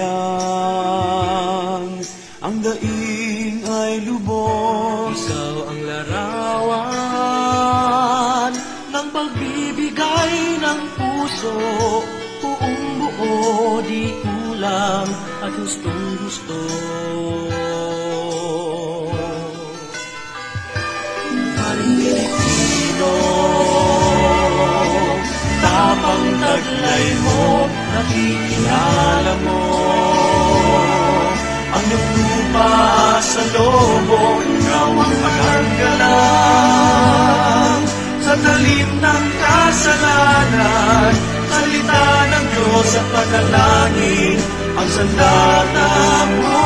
lang. Ang daing ay lubos, ikaw ang larawan ng pagbibigay ng puso, buong buo, di kulang at gustong gusto. Haring Pilipino, tapang taglay mo, nakikilala mo ang iyong lupa sa lobo, ikaw ang magagalang sa talim ng kasalanan. Salita ng Diyos at panalangin ang sandata mo.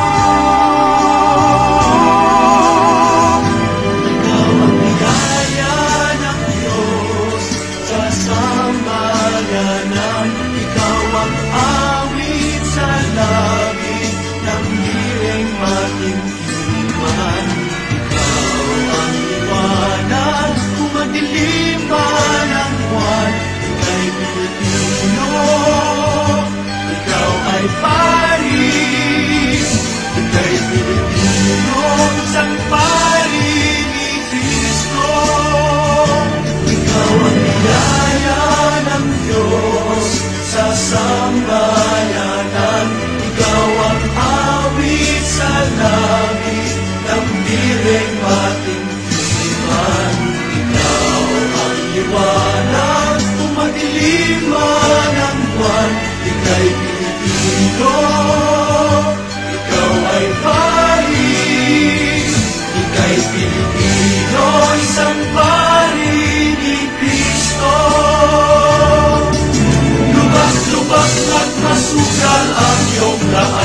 Ikaw ang biyaya ng Diyos sa sambayanan. Ikaw ang awit sa langit ng hiling matintiman. Ikaw ang liwanag kung madilim man ang buwan. Ika'y Pilipino, ikaw ay Paris. Ika'y Pilipino, isang pari ni Cristo. Ikaw ang biyaya ng Diyos sa sambayanan. Ikaw ang awit sa langit ng hiling matintiman. Ikaw ang liwanag kung madilim man ang buwan. Ika'y Pilipino, ikaw ay Paris. Ika'y Pilipino, isang pari ni Cristo. Lubak-lubak at masugal ang iyong daan.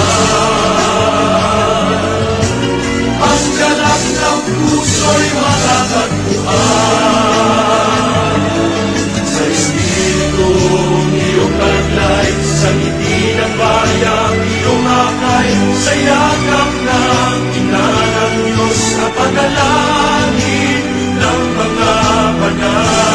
Ang galak ng puso'y matatagpuan. Sa Espiritong iyong taglay, sa ngiti ng bayang iyong akay, sa yakap ng ina ng Diyos na panalangin ng mga banal.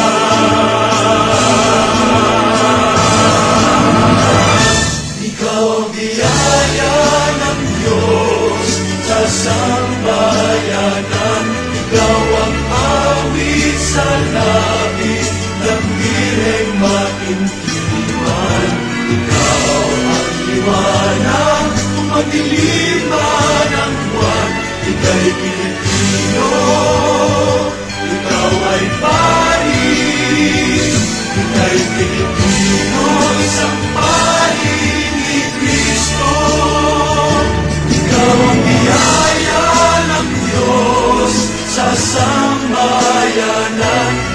Ikaw ang biyaya ng Diyos sa sambayanan. Ikaw ang awit sa langit ng hiling matintiman. Ikaw ang liwanag kung madilim man ang buwan. Ika'y Pilipino, ikaw ay Paris. Ika'y Pilipino, isang pari ni Cristo. Ikaw ang biyaya ng Diyos sa sambayanan.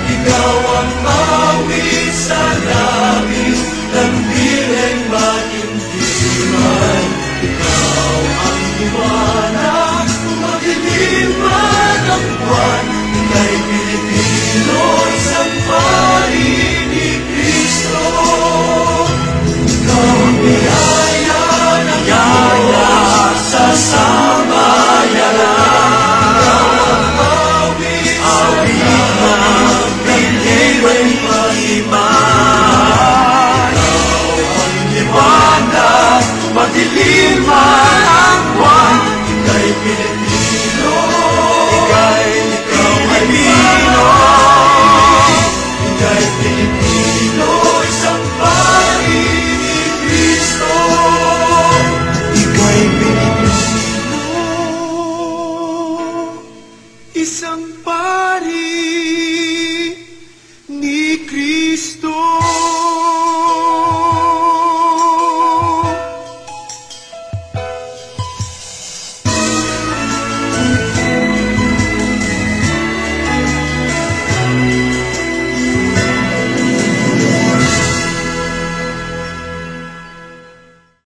Ikaw ang awit sa langit ng hiling matintiman. Ikaw ang liwanag kung madilim man ang buwan. Ika'y Pilipino, isang pari ni Cristo. Ikaw ang biyaya ng Diyos sa sambayanan. Ikaw ang awit sa langit ng hiling matintiman. Ikaw ang liwanag kung madilim man